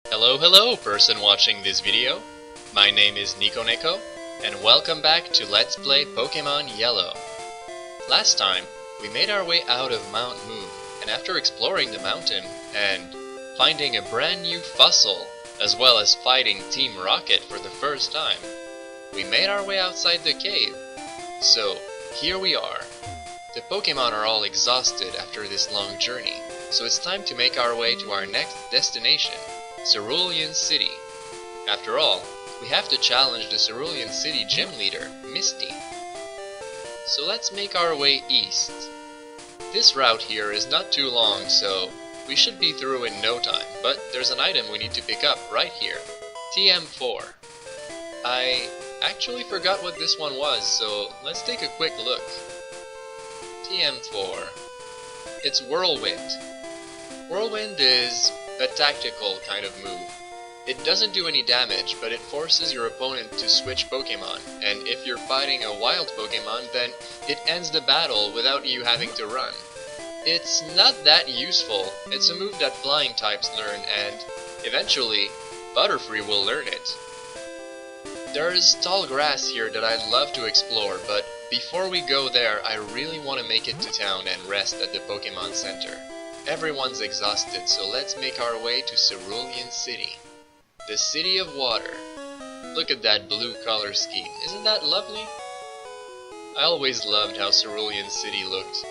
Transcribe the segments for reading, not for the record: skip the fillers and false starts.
Hello person watching this video. My name is Neko, and welcome back to Let's Play Pokémon Yellow. Last time, we made our way out of Mount Moon, and after exploring the mountain and finding a brand new fossil, as well as fighting Team Rocket for the first time, we made our way outside the cave. So, here we are. The Pokémon are all exhausted after this long journey, so it's time to make our way to our next destination, Cerulean City. After all, we have to challenge the Cerulean City gym leader, Misty. So let's make our way east. This route here is not too long, so we should be through in no time, but there's an item we need to pick up right here, TM4. I actually forgot what this one was, so let's take a quick look. TM4. It's Whirlwind. Whirlwind is a tactical kind of move. It doesn't do any damage, but it forces your opponent to switch Pokémon, and if you're fighting a wild Pokémon, then it ends the battle without you having to run. It's not that useful. It's a move that flying types learn, and eventually, Butterfree will learn it. There's tall grass here that I'd love to explore, but before we go there, I really want to make it to town and rest at the Pokémon Center. Everyone's exhausted, so let's make our way to Cerulean City. The City of Water. Look at that blue color scheme. Isn't that lovely? I always loved how Cerulean City looked.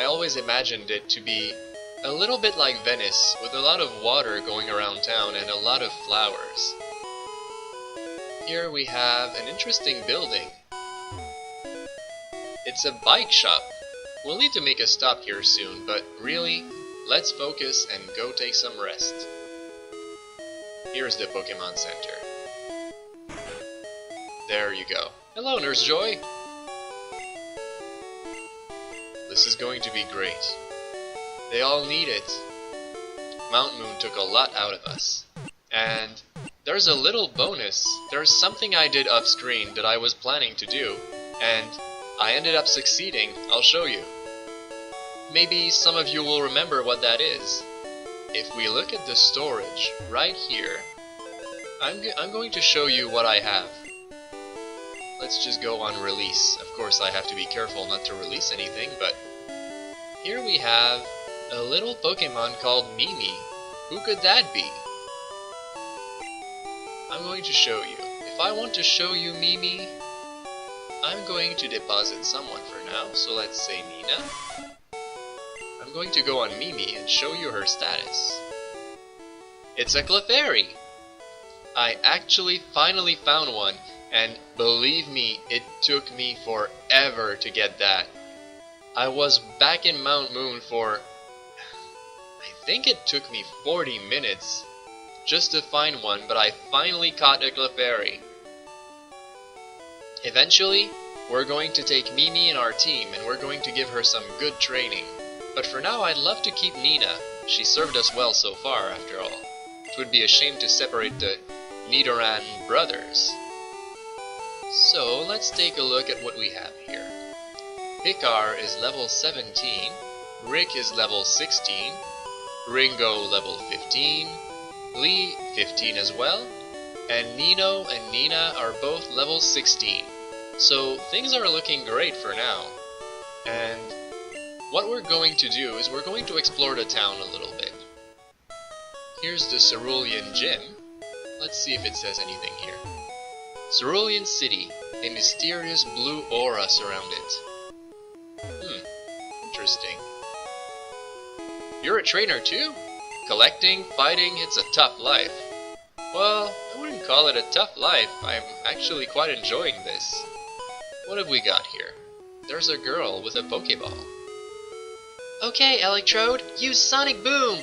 I always imagined it to be a little bit like Venice, with a lot of water going around town and a lot of flowers. Here we have an interesting building. It's a bike shop. We'll need to make a stop here soon, but really, let's focus and go take some rest. Here's the Pokémon Center. There you go. Hello, Nurse Joy! This is going to be great. They all need it. Mount Moon took a lot out of us. And there's a little bonus. There's something I did off screen that I was planning to do, and I ended up succeeding. I'll show you. Maybe some of you will remember what that is. If we look at the storage right here, I'm going to show you what I have. Let's just go on release. Of course I have to be careful not to release anything, but here we have a little Pokemon called Mimi. Who could that be? I'm going to show you. If I want to show you Mimi, I'm going to deposit someone for now, so let's say Nina. I'm going to go on Mimi and show you her status. It's a Clefairy! I actually finally found one, and believe me, it took me forever to get that. I was back in Mount Moon for, I think it took me 40 minutes just to find one, but I finally caught a Clefairy. Eventually, we're going to take Mimi in our team, and we're going to give her some good training. But for now, I'd love to keep Nina. She served us well so far, after all. It would be a shame to separate the Nidoran brothers. So, let's take a look at what we have here. Picard is level 17, Rick is level 16, Ringo level 15, Lee 15 as well, and Nino and Nina are both level 16. So, things are looking great for now. And what we're going to do is we're going to explore the town a little bit. Here's the Cerulean Gym. Let's see if it says anything here. Cerulean City. A mysterious blue aura surround it. Interesting. You're a trainer too? Collecting, fighting, it's a tough life. Well, I wouldn't call it a tough life. I'm actually quite enjoying this. What have we got here? There's a girl with a Pokeball. Okay, Electrode, use Sonic Boom!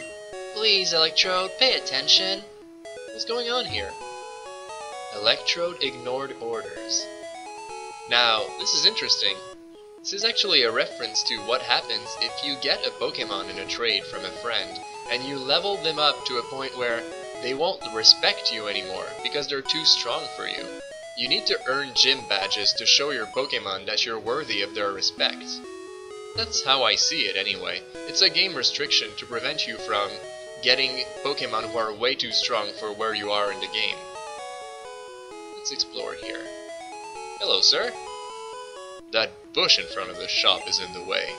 Please, Electrode, pay attention. What's going on here? Electrode ignored orders. Now, this is interesting. This is actually a reference to what happens if you get a Pokemon in a trade from a friend, and you level them up to a point where they won't respect you anymore, because they're too strong for you. You need to earn gym badges to show your Pokemon that you're worthy of their respect. That's how I see it anyway. It's a game restriction to prevent you from getting Pokemon who are way too strong for where you are in the game. Let's explore here. Hello, sir. That bush in front of the shop is in the way.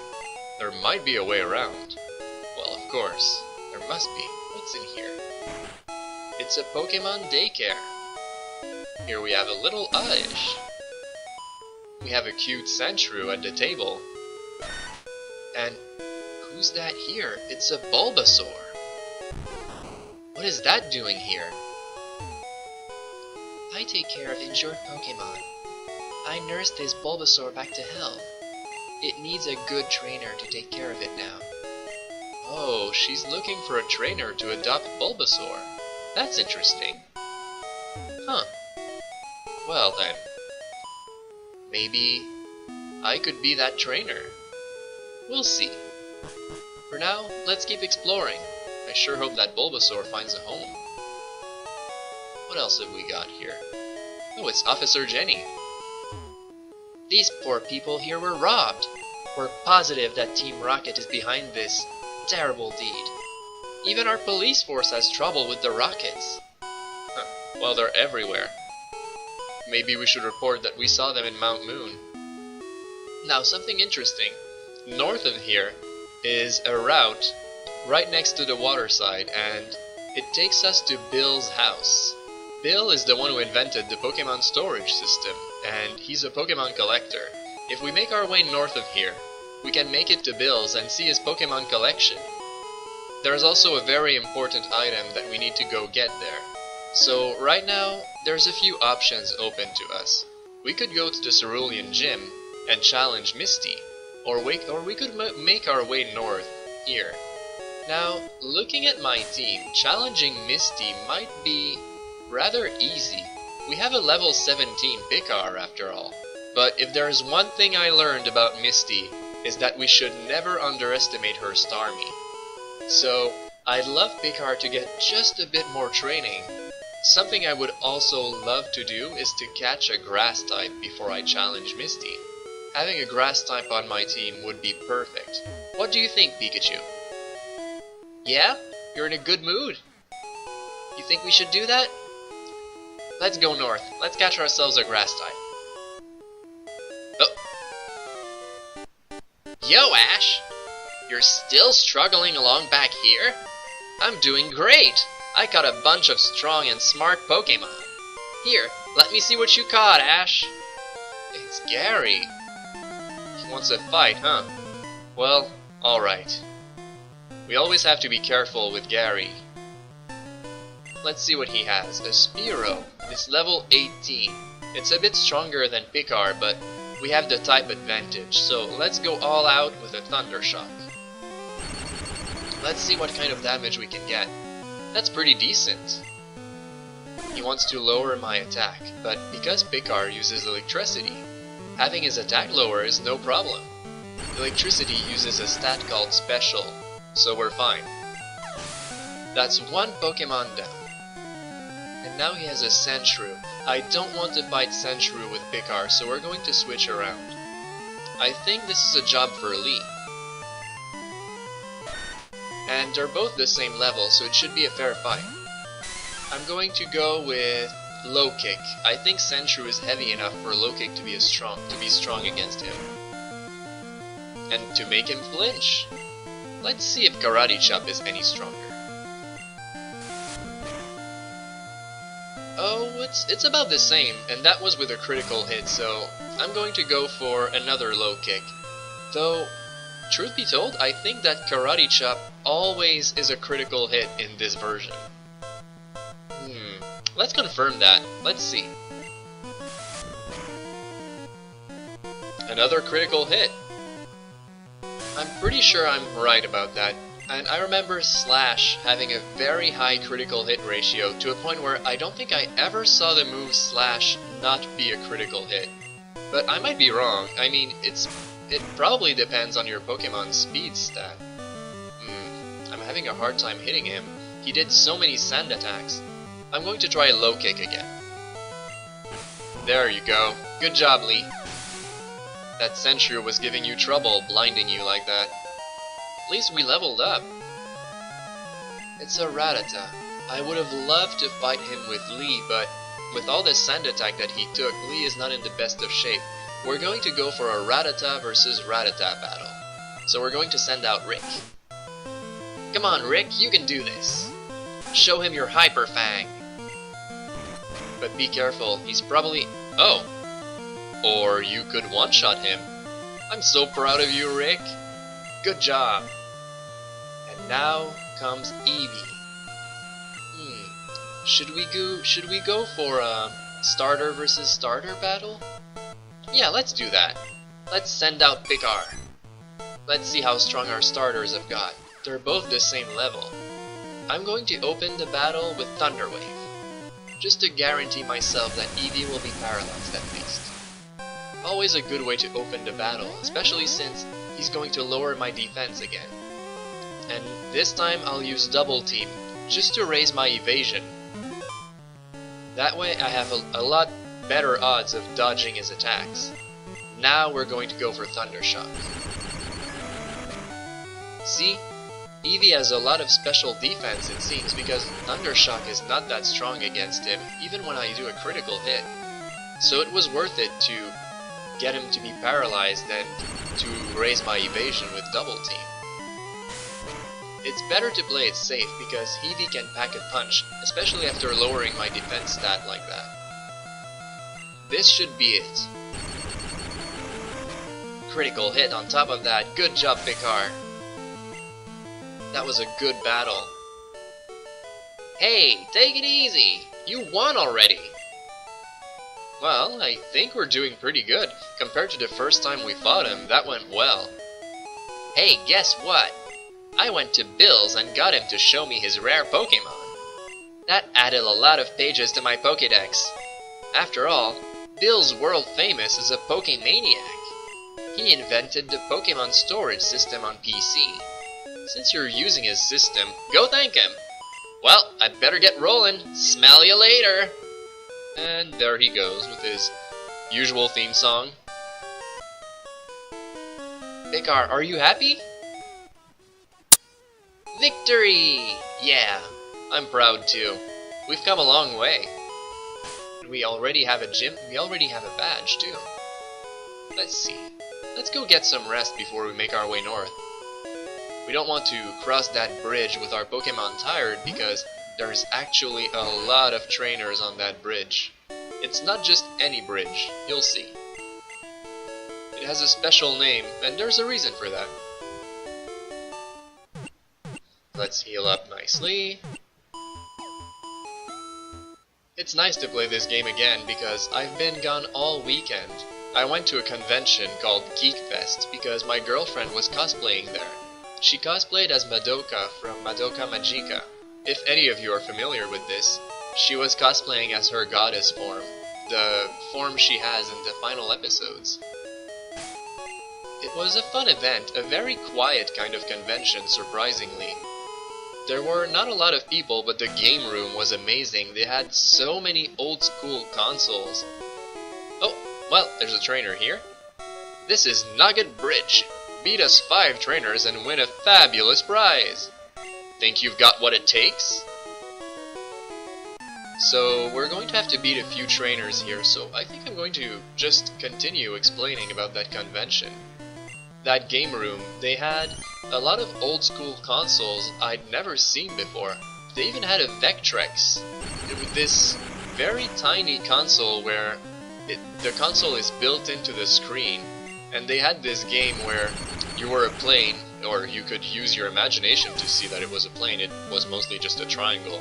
There might be a way around. Well, of course. There must be. What's in here? It's a Pokemon daycare. Here we have a little Aish. We have a cute SANDSHREW at the table. And who's that here? It's a Bulbasaur. What is that doing here? I take care of injured Pokemon. I nursed this Bulbasaur back to health. It needs a good trainer to take care of it now. Oh, she's looking for a trainer to adopt Bulbasaur. That's interesting. Huh. Well then. Maybe I could be that trainer. We'll see. For now, let's keep exploring. I sure hope that Bulbasaur finds a home. What else have we got here? Oh, it's Officer Jenny. These poor people here were robbed. We're positive that Team Rocket is behind this terrible deed. Even our police force has trouble with the rockets. Huh. Well, they're everywhere. Maybe we should report that we saw them in Mount Moon. Now, something interesting. North of here is a route right next to the water side, and it takes us to Bill's house. Bill is the one who invented the Pokemon storage system, and he's a Pokemon collector. If we make our way north of here, we can make it to Bill's and see his Pokemon collection. There's also a very important item that we need to go get there. So right now, there's a few options open to us. We could go to the Cerulean Gym and challenge Misty, or we could make our way north here. Now, looking at my team, challenging Misty might be rather easy. We have a level 17 Picard after all. But if there's one thing I learned about Misty, is that we should never underestimate her Starmie. So, I'd love Picard to get just a bit more training. Something I would also love to do is to catch a grass type before I challenge Misty. Having a grass type on my team would be perfect. What do you think, Pikachu? Yeah? You're in a good mood? You think we should do that? Let's go north. Let's catch ourselves a grass type. Oh. Yo, Ash! You're still struggling along back here? I'm doing great! I caught a bunch of strong and smart Pokemon. Here, let me see what you caught, Ash. It's Gary. He wants a fight, huh? Well, alright. We always have to be careful with Gary. Let's see what he has. A SPEAROW. It's level 18. It's a bit stronger than Picard, but we have the type advantage, so let's go all out with a Thunder Shock. Let's see what kind of damage we can get. That's pretty decent. He wants to lower my attack, but because Picard uses electricity, having his attack lower is no problem. Electricity uses a stat called Special, so we're fine. That's one Pokemon down. And now he has a SANDSHREW. I don't want to fight SANDSHREW with Picard, so we're going to switch around. I think this is a job for Lee. And they're both the same level, so it should be a fair fight. I'm going to go with Low Kick. I think SANDSHREW is heavy enough for Low Kick to be strong against him. And to make him flinch. Let's see if Karate Chop is any stronger. Oh, it's about the same, and that was with a critical hit, so I'm going to go for another Low Kick. Though, truth be told, I think that Karate Chop always is a critical hit in this version. Let's confirm that. Let's see. Another critical hit. I'm pretty sure I'm right about that. And I remember Slash having a very high critical hit ratio to a point where I don't think I ever saw the move Slash not be a critical hit. But I might be wrong. I mean, it probably depends on your Pokemon's speed stat. I'm having a hard time hitting him. He did so many sand attacks. I'm going to try a Low Kick again. There you go. Good job, Lee. That SANDSHREW was giving you trouble, blinding you like that. At least we leveled up. It's a Rattata. I would have loved to fight him with Lee, but with all the sand attack that he took, Lee is not in the best of shape. We're going to go for a Rattata versus Rattata battle. So we're going to send out Rick. Come on, Rick, you can do this. Show him your Hyper Fang. But be careful, he's probably... Oh! Or you could one-shot him. I'm so proud of you, Rick. Good job. And now comes EEVEE. Should we go for a starter versus starter battle? Yeah, let's do that. Let's send out Picard. Let's see how strong our starters have got. They're both the same level. I'm going to open the battle with Thunder Wave, just to guarantee myself that EEVEE will be paralyzed at least. Always a good way to open the battle, especially since he's going to lower my defense again. And this time I'll use Double Team, just to raise my evasion. That way I have a lot better odds of dodging his attacks. Now we're going to go for Thunder Shock. See? EEVEE has a lot of special defense, it seems, because Thunder Shock is not that strong against him, even when I do a critical hit. So it was worth it to get him to be paralyzed than to raise my evasion with Double Team. It's better to play it safe because EEVEE can pack a punch, especially after lowering my defense stat like that. This should be it. Critical hit on top of that. Good job, Picard. That was a good battle. Hey, take it easy! You won already! Well, I think we're doing pretty good. Compared to the first time we fought him, that went well. Hey, guess what? I went to Bill's and got him to show me his rare Pokémon. That added a lot of pages to my Pokédex. After all, Bill's world famous as a Pokémaniac. He invented the Pokémon storage system on PC. Since you're using his system, go thank him! Well, I'd better get rolling. Smell you later! And there he goes with his usual theme song. Picard, are you happy? Victory! Yeah, I'm proud too. We've come a long way. And we already have a gym, we already have a badge too. Let's see. Let's go get some rest before we make our way north. We don't want to cross that bridge with our Pokemon tired because there's actually a lot of trainers on that bridge. It's not just any bridge, you'll see. It has a special name, and there's a reason for that. Let's heal up nicely. It's nice to play this game again because I've been gone all weekend. I went to a convention called Geek Fest because my girlfriend was cosplaying there. She cosplayed as Madoka from Madoka Magica. If any of you are familiar with this, she was cosplaying as her goddess form, the form she has in the final episodes. It was a fun event, a very quiet kind of convention, surprisingly. There were not a lot of people, but the game room was amazing. They had so many old school consoles. Oh, well, there's a trainer here. This is Nugget Bridge. Beat us 5 trainers and win a fabulous prize. Think you've got what it takes? So we're going to have to beat a few trainers here, so I think I'm going to just continue explaining about that convention. That game room, they had a lot of old school consoles I'd never seen before. They even had a Vectrex, with this very tiny console where the console is built into the screen, and they had this game where you were a plane, or you could use your imagination to see that it was a plane. It was mostly just a triangle.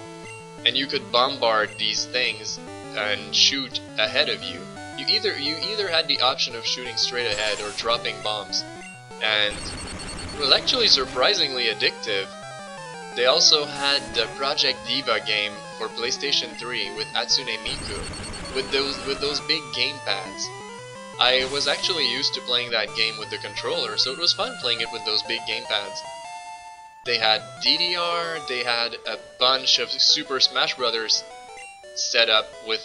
And you could bombard these things and shoot ahead of you. You either had the option of shooting straight ahead or dropping bombs. And it was actually surprisingly addictive. They also had the Project Diva game for PlayStation 3 with Hatsune Miku, with those big gamepads. I was actually used to playing that game with the controller, so it was fun playing it with those big gamepads. They had DDR, they had a bunch of Super Smash Brothers set up with,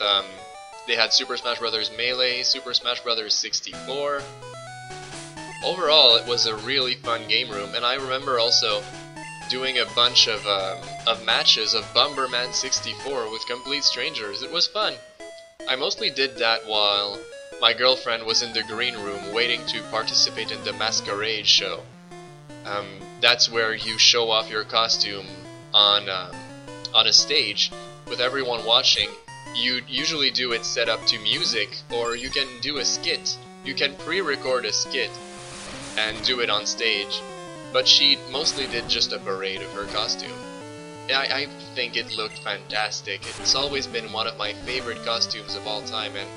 they had Super Smash Brothers Melee, Super Smash Brothers 64. Overall, it was a really fun game room, and I remember also doing a bunch of matches of Bomberman 64 with complete strangers. It was fun. I mostly did that while my girlfriend was in the green room waiting to participate in the masquerade show. That's where you show off your costume on a stage with everyone watching. You usually do it set up to music, or you can do a skit. You can pre-record a skit and do it on stage. But she mostly did just a parade of her costume. I think it looked fantastic. It's always been one of my favorite costumes of all time, and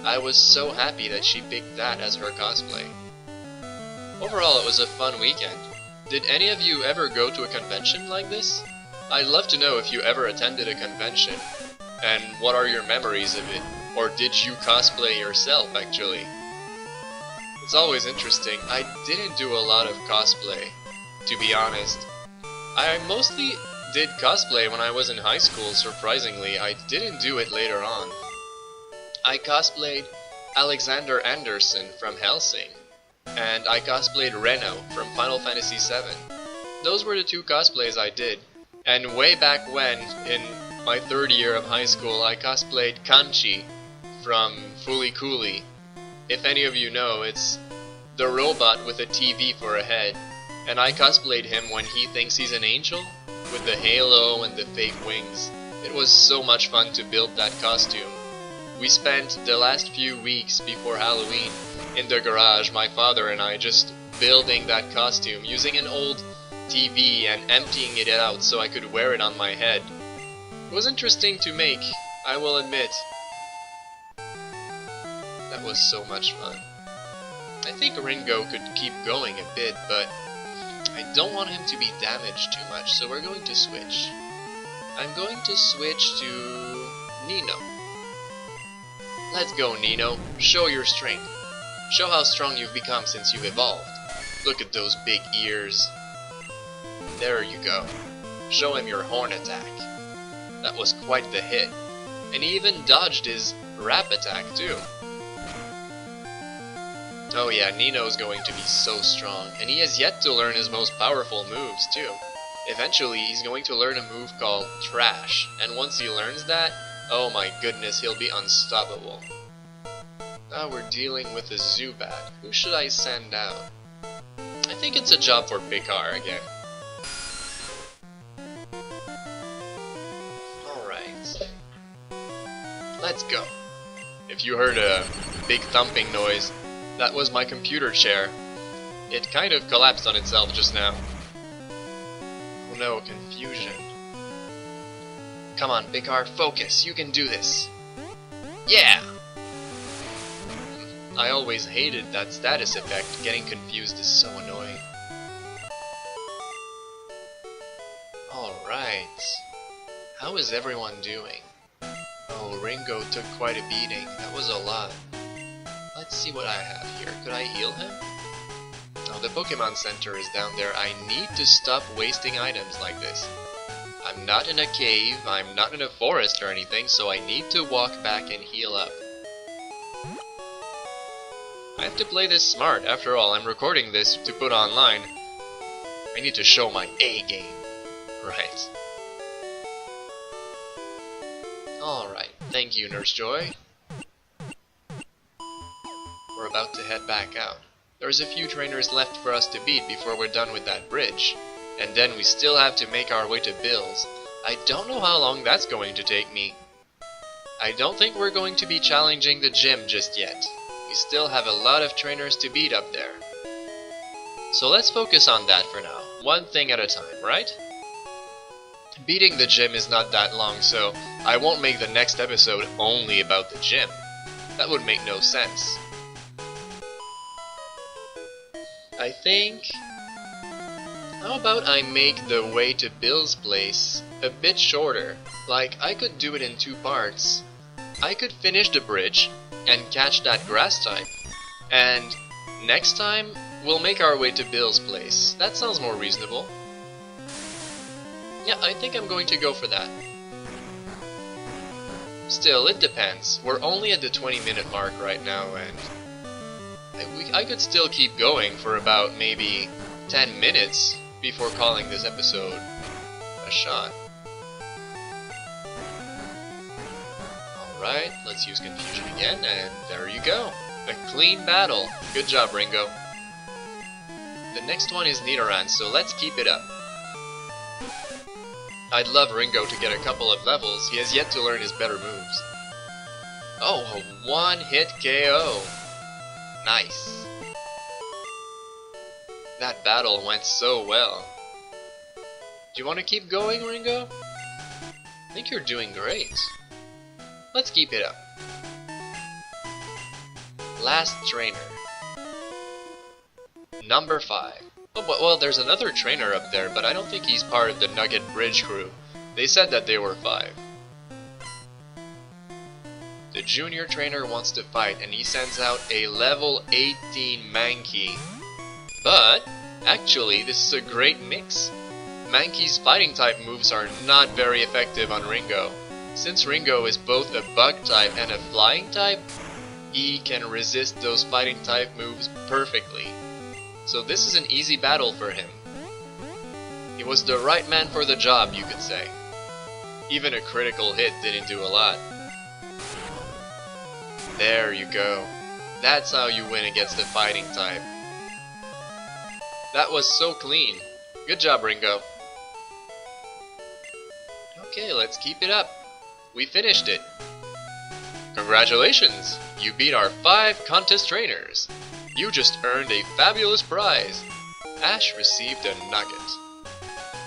I was so happy that she picked that as her cosplay. Overall, it was a fun weekend. Did any of you ever go to a convention like this? I'd love to know if you ever attended a convention, and what are your memories of it? Or did you cosplay yourself, actually? It's always interesting. I didn't do a lot of cosplay, to be honest. I mostly did cosplay when I was in high school, surprisingly. I didn't do it later on. I cosplayed Alexander Anderson from Hellsing, and I cosplayed Reno from Final Fantasy VII. Those were the two cosplays I did. And way back when, in my third year of high school, I cosplayed Kanchi from Fooly Cooly. If any of you know, it's the robot with a TV for a head, and I cosplayed him when he thinks he's an angel, with the halo and the fake wings. It was so much fun to build that costume. We spent the last few weeks before Halloween in the garage, my father and I, just building that costume, using an old TV and emptying it out so I could wear it on my head. It was interesting to make, I will admit. That was so much fun. I think Ringo could keep going a bit, but I don't want him to be damaged too much, so we're going to switch. I'm going to switch to Nino. Let's go, Nino. Show your strength. Show how strong you've become since you've evolved. Look at those big ears. There you go. Show him your horn attack. That was quite the hit. And he even dodged his rap attack too. Oh yeah, Nino's going to be so strong, and he has yet to learn his most powerful moves too. Eventually, he's going to learn a move called Trash, and once he learns that, oh my goodness, he'll be unstoppable. Now we're dealing with a Zubat. Who should I send out? I think it's a job for Picard again. Alright. Let's go. If you heard a big thumping noise, that was my computer chair. It kind of collapsed on itself just now. Oh no, confusion. Come on, Picard, focus. You can do this. Yeah! I always hated that status effect. Getting confused is so annoying. Alright. How is everyone doing? Oh, Ringo took quite a beating. That was a lot. Let's see what I have here. Could I heal him? Oh, the Pokemon Center is down there. I need to stop wasting items like this. I'm not in a cave, I'm not in a forest or anything, so I need to walk back and heal up. I have to play this smart. After all, I'm recording this to put online. I need to show my A game. Right. Alright, thank you, Nurse Joy. We're about to head back out. There's a few trainers left for us to beat before we're done with that bridge. And then we still have to make our way to Bill's. I don't know how long that's going to take me. I don't think we're going to be challenging the gym just yet. We still have a lot of trainers to beat up there. So let's focus on that for now. One thing at a time, right? Beating the gym is not that long, so I won't make the next episode only about the gym. That would make no sense. I think... How about I make the way to Bill's place a bit shorter? Like, I could do it in 2 parts. I could finish the bridge and catch that grass type. And next time, we'll make our way to Bill's place. That sounds more reasonable. Yeah, I think I'm going to go for that. Still, it depends. We're only at the 20-minute mark right now, and I could still keep going for about maybe 10 minutes before calling this episode shot. Alright, let's use confusion again, and there you go. A clean battle. Good job, Ringo. The next one is Nidoran, so let's keep it up. I'd love Ringo to get a couple of levels. He has yet to learn his better moves. Oh, a one-hit KO. Nice. That battle went so well. Do you want to keep going, Ringo? I think you're doing great. Let's keep it up. Last trainer. Number 5. Oh, well, there's another trainer up there, but I don't think he's part of the Nugget Bridge crew. They said that they were 5. The junior trainer wants to fight, and he sends out a level 18 Mankey. But, actually, this is a great mix. Mankey's fighting type moves are not very effective on Ringo. Since Ringo is both a bug type and a flying type, he can resist those fighting type moves perfectly. So this is an easy battle for him. He was the right man for the job, you could say. Even a critical hit didn't do a lot. There you go. That's how you win against the fighting type. That was so clean. Good job, Ringo. Okay, let's keep it up. We finished it. Congratulations! You beat our 5 contest trainers. You just earned a fabulous prize. Ash received a nugget.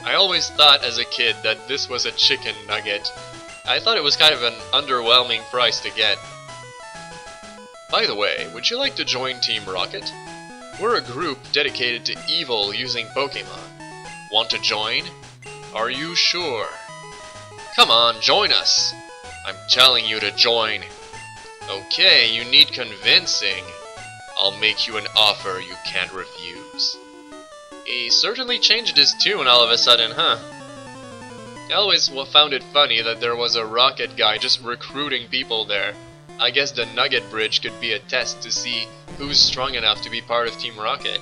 I always thought as a kid that this was a chicken nugget. I thought it was kind of an underwhelming prize to get. By the way, would you like to join Team Rocket? We're a group dedicated to evil using Pokémon. Want to join? Are you sure? Come on, join us! I'm telling you to join. Okay, you need convincing. I'll make you an offer you can't refuse. He certainly changed his tune all of a sudden, huh? I always found it funny that there was a rocket guy just recruiting people there. I guess the Nugget Bridge could be a test to see who's strong enough to be part of Team Rocket.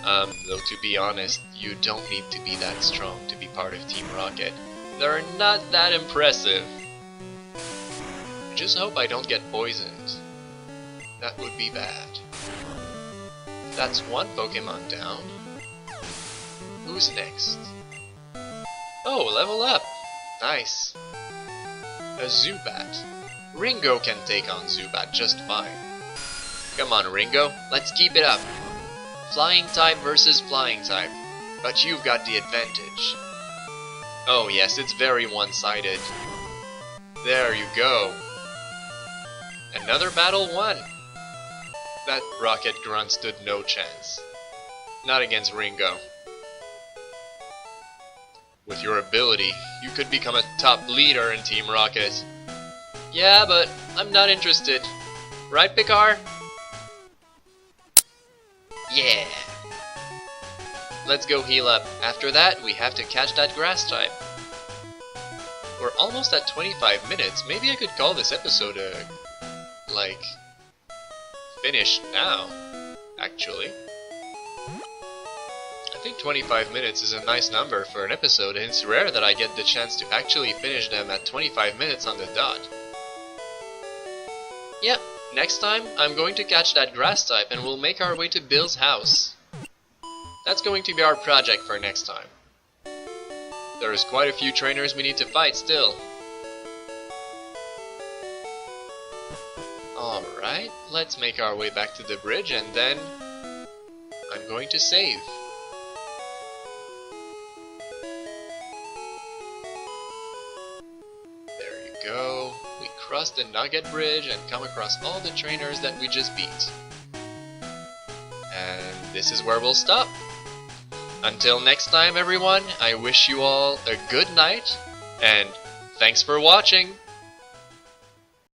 Though to be honest, you don't need to be that strong to be part of Team Rocket. They're not that impressive. I just hope I don't get poisoned. That would be bad. That's one Pokemon down. Who's next? Oh, level up! Nice. A ZUBAT. Ringo can take on ZUBAT just fine. Come on, Ringo, let's keep it up. Flying type versus flying type, but you've got the advantage. Oh yes, it's very one-sided. There you go. Another battle won. That rocket grunt stood no chance. Not against Ringo. With your ability, you could become a top leader in Team Rocket. Yeah, but I'm not interested. Right, Picard? Yeah. Let's go heal up. After that, we have to catch that grass type. We're almost at 25 minutes. Maybe I could call this episode like, finished now, actually. I think 25 minutes is a nice number for an episode, and it's rare that I get the chance to actually finish them at 25 minutes on the dot. Yep, next time I'm going to catch that grass type and we'll make our way to Bill's house. That's going to be our project for next time. There's quite a few trainers we need to fight still. Alright, let's make our way back to the bridge and then I'm going to save. There you go. We cross the Nugget Bridge and come across all the trainers that we just beat. And this is where we'll stop. Until next time, everyone, I wish you all a good night, and thanks for watching!